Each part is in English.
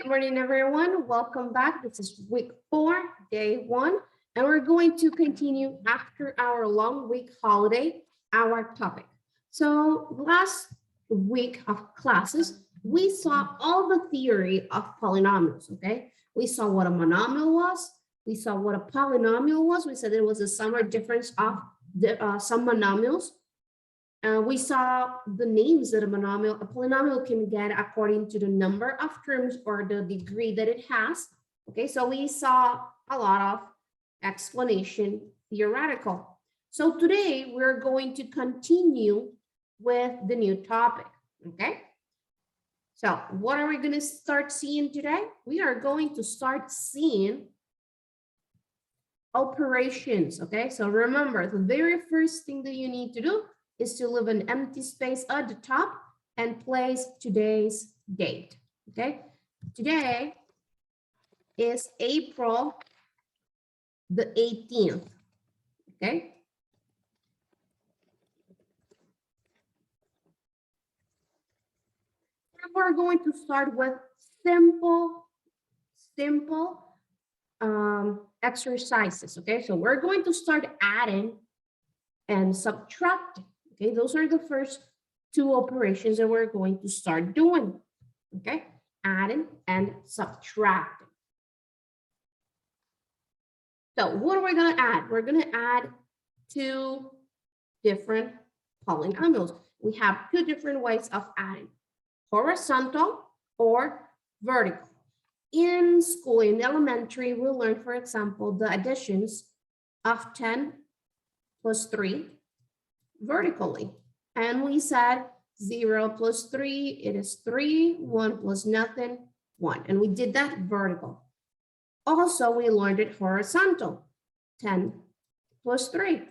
morning, everyone. Welcome back. This is week 4, day 1, and we're going to continue after our long week holiday, our topic. So last week of classes, we saw all the theory of polynomials, okay? We saw what a monomial was. We saw what a polynomial was. We said it was a sum or difference of some monomials. We saw the names that a polynomial can get according to the number of terms or the degree that it has. Okay, so we saw a lot of explanation theoretical. So today we're going to continue with the new topic. Okay, so what are we going to start seeing today? We are going to start seeing operations. Okay, so remember, the very first thing that you need to do is to leave an empty space at the top and place today's date, okay? Today is April the 18th, okay? And we're going to start with simple exercises, okay? So we're going to start adding and subtracting. Okay, those are the first two operations that we're going to start doing. Okay, adding and subtracting. So what are we going to add? We're going to add two different polynomials. We have two different ways of adding, horizontal or vertical. In school, in elementary, we learned, for example, the additions of 10 plus 3 vertically, and we said 0 plus 3, it is 3, 1 plus nothing, 1, and we did that vertical. Also, we learned it horizontal, 10 plus 3,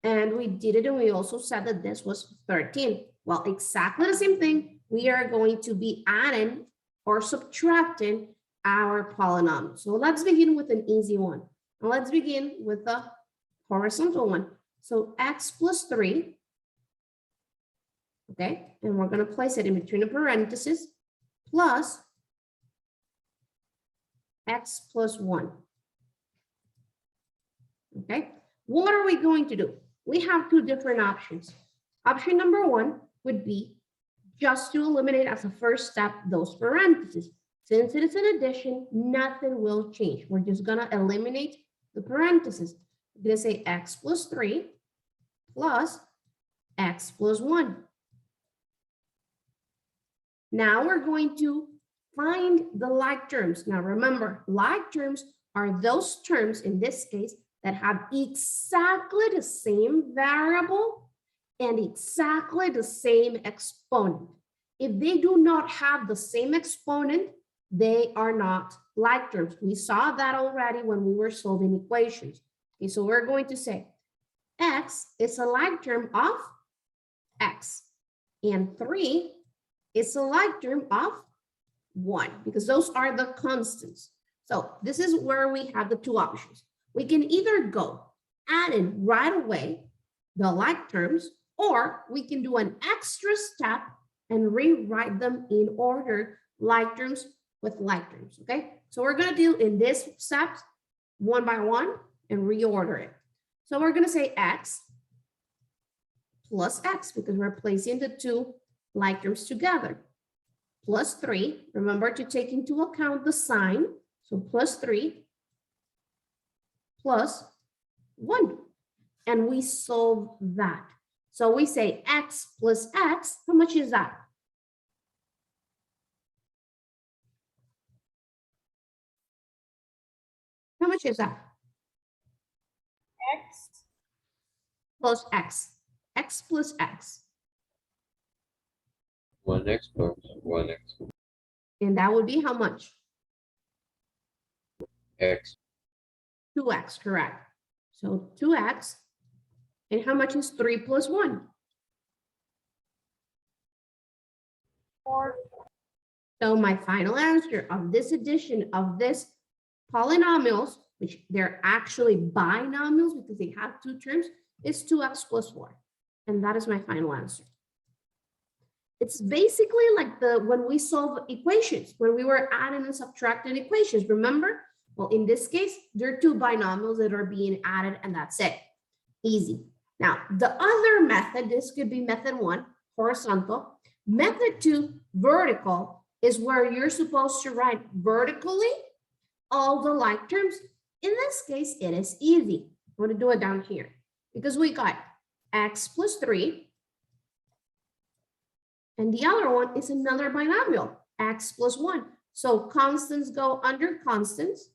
and we did it, and we also said that this was 13. Well, exactly the same thing. We are going to be adding or subtracting our polynomial. So let's begin with an easy one. And let's begin with the horizontal one. So x plus 3, okay, and we're going to place it in between the parentheses, plus x plus 1. Okay, what are we going to do? We have two different options. Option number 1 would be just to eliminate as a first step those parentheses. Since it is an addition, nothing will change. We're just going to eliminate the parentheses. We're going to say x plus 3 plus x plus 1. Now we're going to find the like terms. Now remember, like terms are those terms in this case that have exactly the same variable and exactly the same exponent. If they do not have the same exponent, they are not like terms. We saw that already when we were solving equations. Okay, so we're going to say x is a like term of x, and 3 is a like term of 1, because those are the constants. So this is where we have the two options. We can either go add in right away the like terms, or we can do an extra step and rewrite them in order, like terms with like terms, okay? So we're going to do in this steps one by one and reorder it. So we're going to say x plus x, because we're placing the two like terms together, plus 3. Remember to take into account the sign. So plus 3 plus 1. And we solve that. So we say x plus x. How much is that? How much is that? X plus x. X plus x. 1x plus 1x. And that would be how much? X. 2x, correct. So 2x. And how much is 3 plus 1? 4. So my final answer of this addition of this polynomials, which they're actually binomials because they have two terms, is 2x plus 4. And that is my final answer. It's basically like when we solve equations, when we were adding and subtracting equations, remember? Well, in this case, there are two binomials that are being added and that's it. Easy. Now, the other method, this could be method 1, horizontal. Method 2, vertical, is where you're supposed to write vertically all the like terms. In this case, it is easy. I'm going to do it down here because we got x plus 3. And the other one is another binomial, x plus 1. So constants go under constants.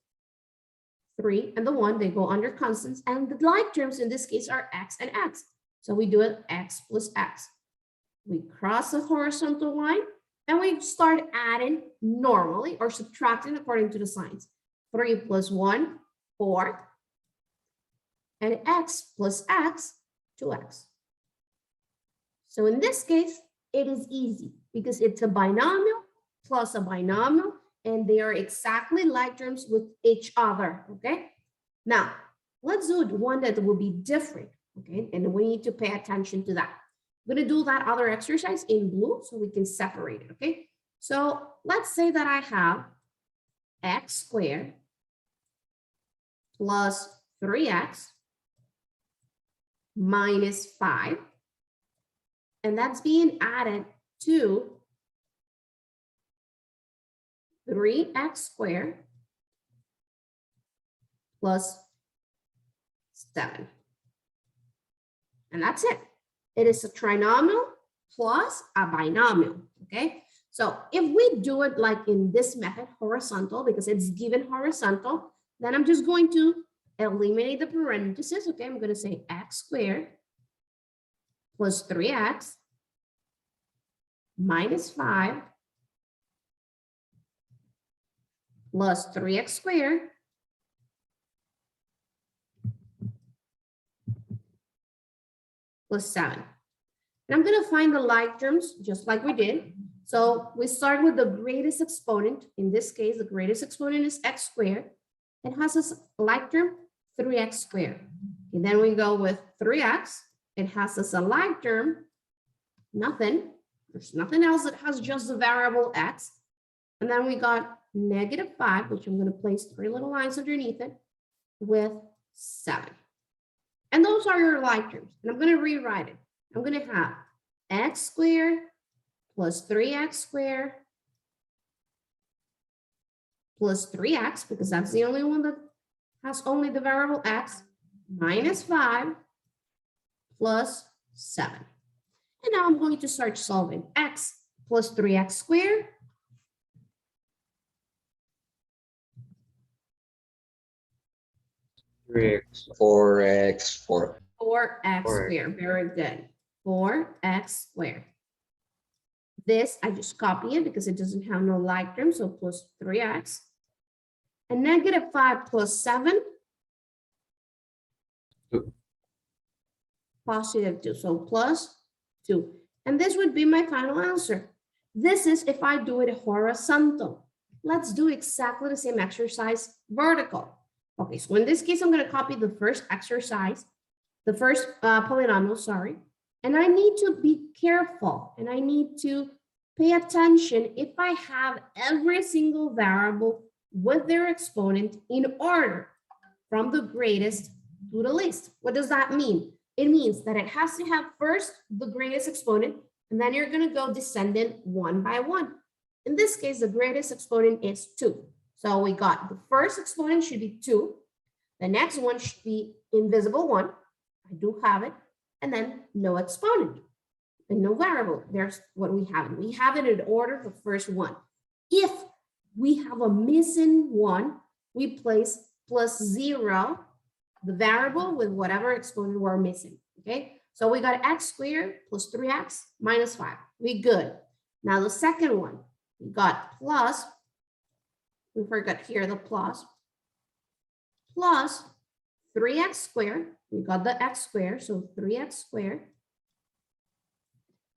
3 and the 1, they go under constants. And the like terms in this case are x and x. So we do it x plus x. We cross the horizontal line and we start adding normally or subtracting according to the signs. 3 plus 1, 4. And x plus x, 2x. So in this case, it is easy because it's a binomial plus a binomial and they are exactly like terms with each other, okay? Now, let's do one that will be different, okay? And we need to pay attention to that. I'm gonna do that other exercise in blue so we can separate it, okay? So let's say that I have x squared plus 3x minus 5. And that's being added to 3x squared plus 7. And that's it. It is a trinomial plus a binomial, okay? So if we do it like in this method, horizontal, because it's given horizontal, then I'm just going to eliminate the parentheses, okay? I'm going to say x squared plus 3x minus 5 plus 3x squared plus 7. And I'm going to find the like terms just like we did. So we start with the greatest exponent. In this case, the greatest exponent is x squared. It has a like term, 3x squared. And then we go with 3x. It has as a like term, nothing. There's nothing else that has just the variable x. And then we got negative 5, which I'm going to place 3 little lines underneath it with 7. And those are your like terms. And I'm going to rewrite it. I'm going to have x squared plus 3x squared plus 3x, because that's the only one that has only the variable x, minus 5 plus 7. And now I'm going to start solving. X plus 3x squared X, 4x, 4. 4x squared. Very good. 4x squared. This, I just copy it because it doesn't have no like term, so plus 3x. And negative 5 plus 7. Positive 2, so plus 2. And this would be my final answer. This is if I do it horizontal. Let's do exactly the same exercise vertical. Okay, so in this case, I'm going to copy the first exercise, the first polynomial, sorry. And I need to be careful and I need to pay attention if I have every single variable with their exponent in order from the greatest to the least. What does that mean? It means that it has to have first the greatest exponent, and then you're going to go descending one by one. In this case, the greatest exponent is 2. So we got the first exponent should be 2. The next one should be invisible 1. I do have it. And then no exponent and no variable. There's what we have. We have it in order, the first one. If we have a missing 1, we place plus 0, the variable with whatever exponent we're missing, okay? So we got x squared plus 3x minus 5. We good. Now the second one, we got plus, we forgot here the plus 3x squared. We got the x squared, so 3x squared.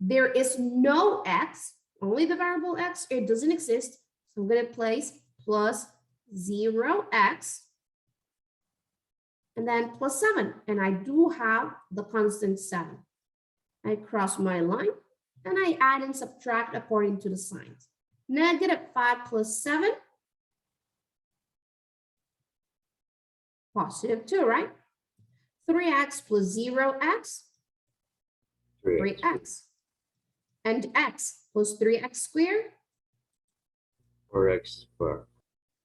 There is no x, only the variable x, it doesn't exist. So I'm going to place plus 0x. And then plus 7, and I do have the constant 7. I cross my line, and I add and subtract according to the signs. -5 plus 7, +2, right? 3x plus 0x, 3x. And x plus 3x squared, 4x squared.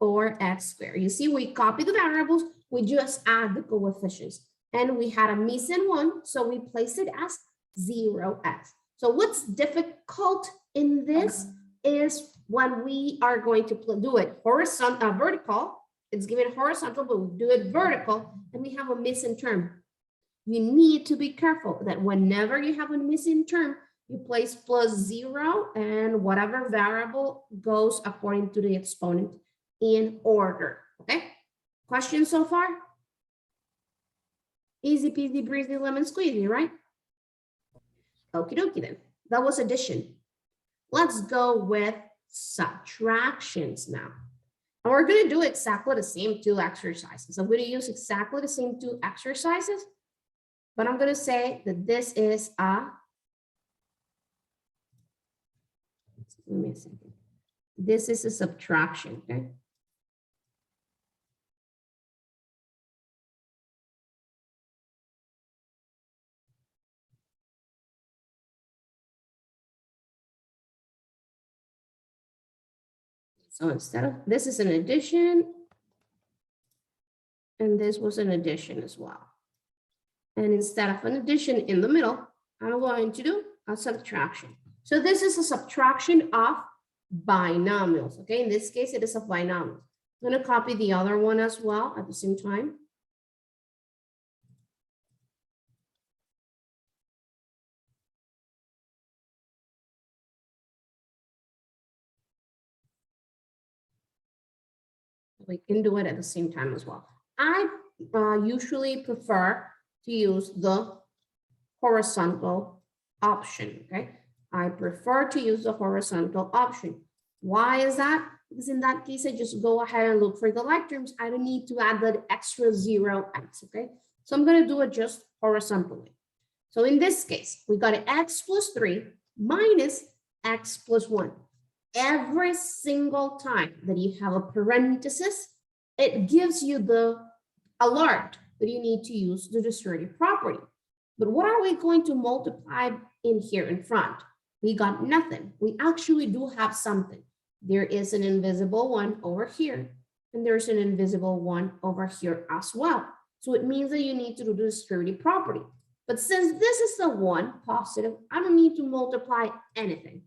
4x squared. You see, we copy the variables, we just add the coefficients. And we had a missing one, so we place it as 0x. So what's difficult in this is when we are going to do it horizontal, vertical. It's given horizontal, but we do it vertical, and we have a missing term. You need to be careful that whenever you have a missing term, you place +0 and whatever variable goes according to the exponent in order. Okay? Questions so far? Easy peasy, breezy, lemon squeezy, right? Okie dokie then. That was addition. Let's go with subtractions now. And we're going to do exactly the same 2 exercises. I'm going to use exactly the same 2 exercises, but I'm going to say that this is a, give me a second. This is a subtraction, okay? So instead of, this is an addition, and this was an addition as well. And instead of an addition in the middle, I'm going to do a subtraction. So this is a subtraction of binomials, okay? In this case, it is of binomials. I'm going to copy the other one as well at the same time. We can do it at the same time as well. I usually prefer to use the horizontal option, okay? I prefer to use the horizontal option. Why is that? Because in that case, I just go ahead and look for the like terms. I don't need to add that extra 0x, okay? So I'm going to do it just horizontally. So in this case, we got x plus 3 minus x plus 1. Every single time that you have a parenthesis, it gives you the alert that you need to use the distributive property. But what are we going to multiply in here in front? We got nothing. We actually do have something. There is an invisible one over here, and there's an invisible one over here as well. So it means that you need to do the distributive property. But since this is the one positive, I don't need to multiply anything.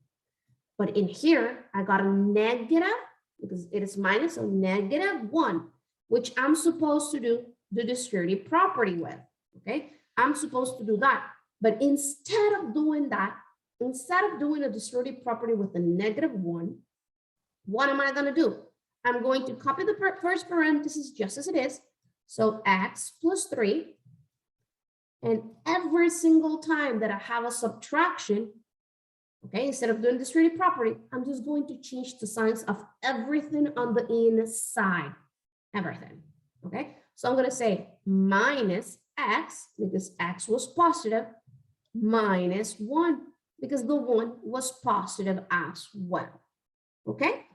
But in here, I got a negative, because it is minus, so -1, which I'm supposed to do the distributive property with, okay? I'm supposed to do that. But instead of doing that, instead of doing a distributive property with a -1, what am I going to do? I'm going to copy the first parenthesis just as it is. So x plus 3. And every single time that I have a subtraction, okay, instead of doing distributive property, I'm just going to change the signs of everything on the inside, everything, okay? So I'm going to say minus x, because x was positive, minus 1, because the 1 was positive as well, okay?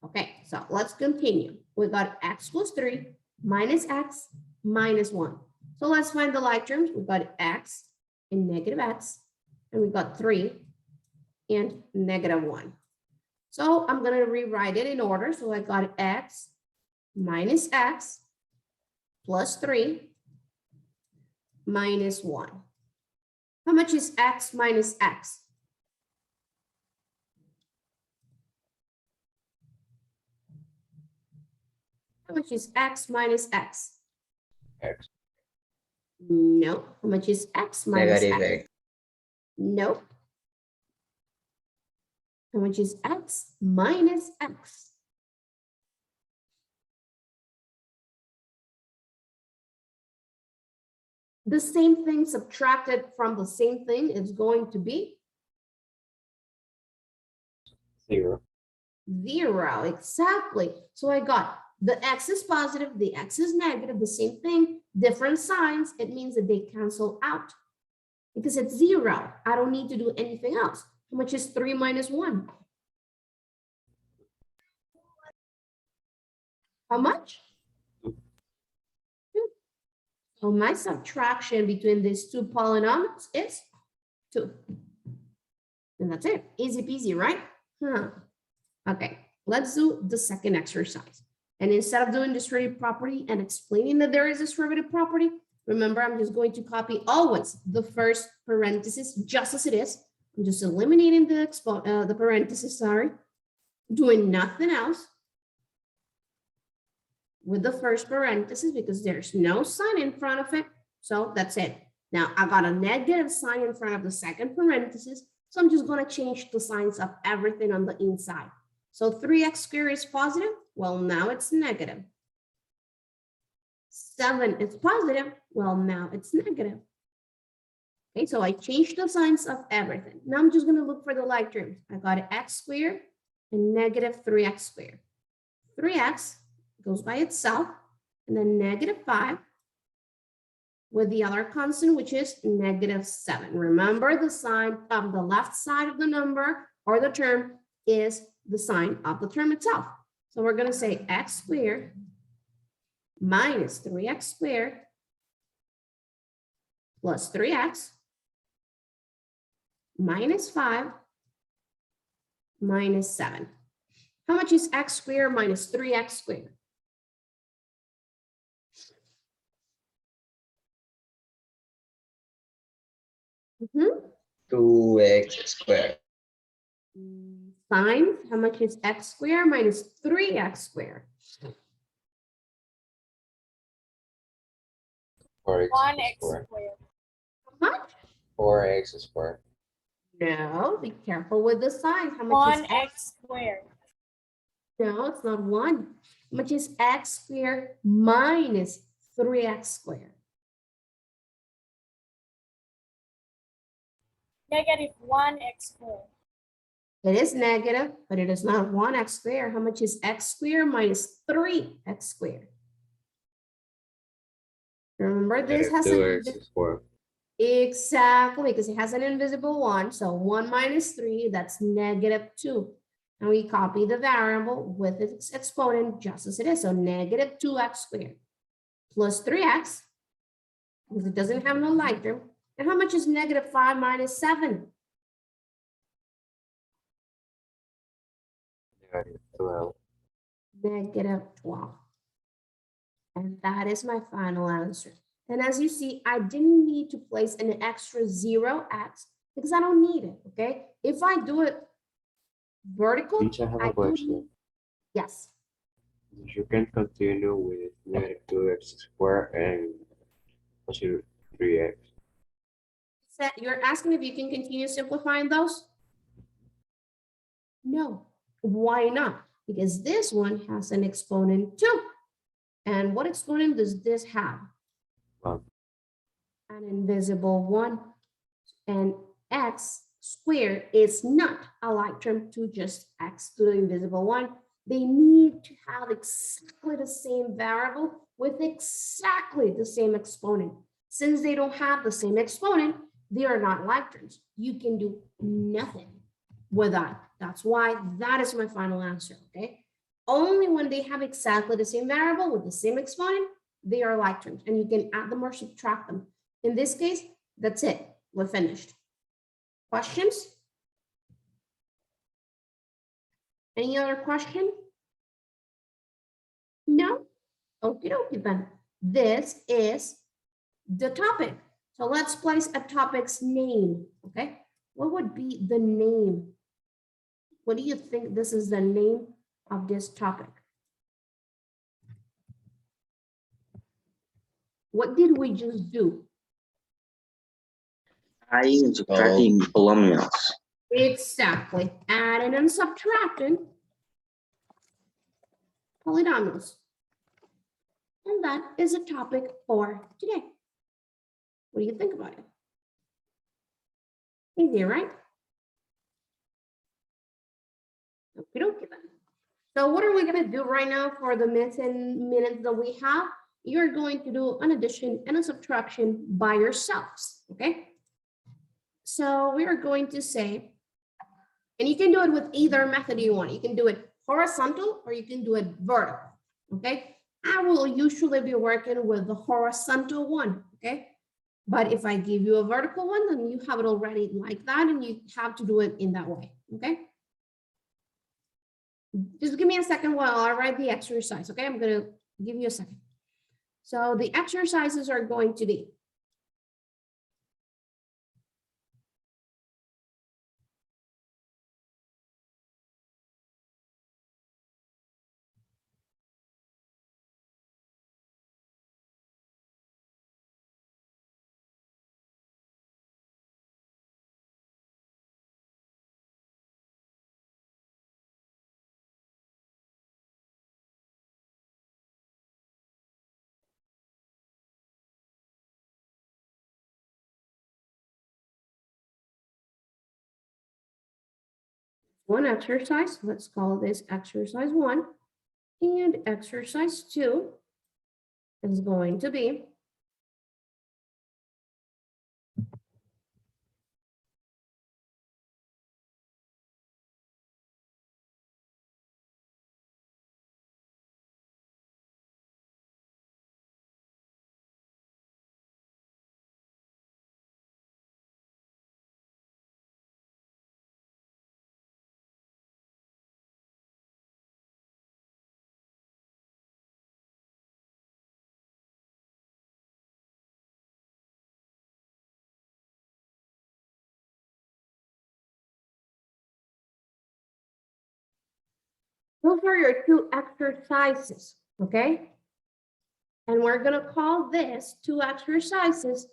Okay, so let's continue. We got x plus 3 minus x minus 1. So let's find the like terms. We got x and negative x. And we got 3 and -1. So I'm going to rewrite it in order. So I got x minus x plus 3 minus 1. How much is x minus x? How much is x minus x? X. No. How much is x minus Negative x? x. Nope. How much is x minus x? The same thing subtracted from the same thing is going to be 0. 0, exactly. So I got the x is positive, the x is negative, the same thing, different signs. It means that they cancel out. because it's 0. I don't need to do anything else. How much is 3 minus 1? How much? 2. So my subtraction between these two polynomials is 2. And that's it. Easy peasy, right? Okay, let's do the second exercise. And instead of doing this derivative property and explaining that there is this derivative property, remember, I'm just going to copy always the first parenthesis just as it is. I'm just eliminating the parenthesis, sorry, doing nothing else with the first parenthesis because there's no sign in front of it. So that's it. Now I got a negative sign in front of the second parenthesis. So I'm just going to change the signs of everything on the inside. So 3x squared is positive. Well, now it's negative. 7 is positive. Well, now it's negative. Okay, so I changed the signs of everything. Now I'm just going to look for the like terms. I got x squared and negative 3x squared. 3x goes by itself, and then negative 5 with the other constant, which is negative 7. Remember, the sign of the left side of the number or the term is the sign of the term itself. So we're going to say x squared minus 3x squared plus 3x minus 5 minus 7. How much is x squared minus 3x squared? Mm-hmm. 2x squared. Fine. How much is x squared minus 3x squared? 4x 1x squared. squared. How much? 4x squared. No, be careful with the sign. How much is 1x squared. No, it's not 1. How much is x squared minus 3x squared? Negative 1x squared. It is negative, but it is not 1x squared. How much is x squared minus 3x squared? Remember, this has an 2x squared. exactly because it has an invisible 1. So 1 minus 3, that's negative 2. And we copy the variable with its exponent just as it is. So negative 2x squared plus 3x, because it doesn't have no like term. And how much is negative 5 minus 7? Negative 12. Negative 12. And that is my final answer. And as you see, I didn't need to place an extra 0x because I don't need it, okay? If I do it vertical, Teacher, I have I a do question. need- yes. You can continue with negative 2x squared and positive 3x. So you're asking if you can continue simplifying those? No. Why not? Because this one has an exponent too. And what exponent does this have? One. An invisible 1. And x squared is not a like term to just x to the invisible 1. They need to have exactly the same variable with exactly the same exponent. Since they don't have the same exponent, they are not like terms. You can do nothing with that. That's why that is my final answer, okay? Only when they have exactly the same variable with the same exponent, they are like terms, and you can add them or subtract them. In this case, that's it. We're finished. Questions? Any other question? No? Okie dokie then. This is the topic. So let's place a topic's name, okay? What would be the name? What do you think this is the name of this topic? What did we just do? Adding and subtracting polynomials. Exactly. Adding and subtracting polynomials. And that is a topic for today. What do you think about it? Easy, right? Okie dokie then. So what are we going to do right now for the missing minutes that we have? You're going to do an addition and a subtraction by yourselves, okay? So we are going to say, and you can do it with either method you want. You can do it horizontal or you can do it vertical, okay? I will usually be working with the horizontal one, okay? But if I give you a vertical one, then you have it already like that and you have to do it in that way, okay? Just give me a second while I write the exercise, okay? I'm gonna give you a second. So the exercises are going to be, one exercise, let's call this exercise 1, and exercise 2 is going to be those are your 2 exercises, okay? And we're gonna call this 2 exercises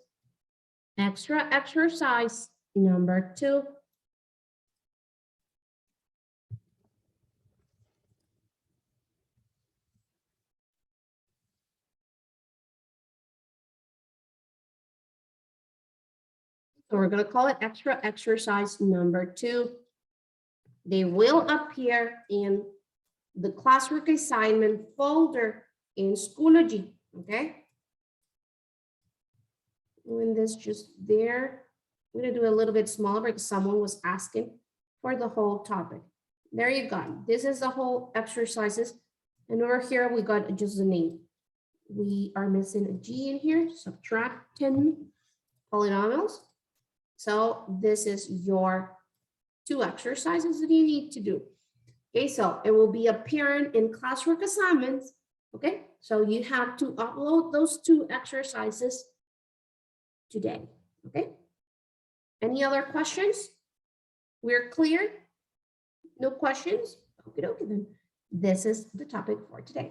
extra exercise number 2. So we're gonna call it extra exercise number 2. They will appear in the classwork assignment folder in Schoology, okay? Doing this just there. I'm gonna do a little bit smaller because someone was asking for the whole topic. There you go. This is the whole exercises. And over here, we got just the name. We are missing a G in here, subtracting polynomials. So this is your 2 exercises that you need to do. Okay, so it will be appearing in classwork assignments. Okay, so you have to upload those 2 exercises today. Okay, any other questions? We're clear? No questions? Okay, then this is the topic for today.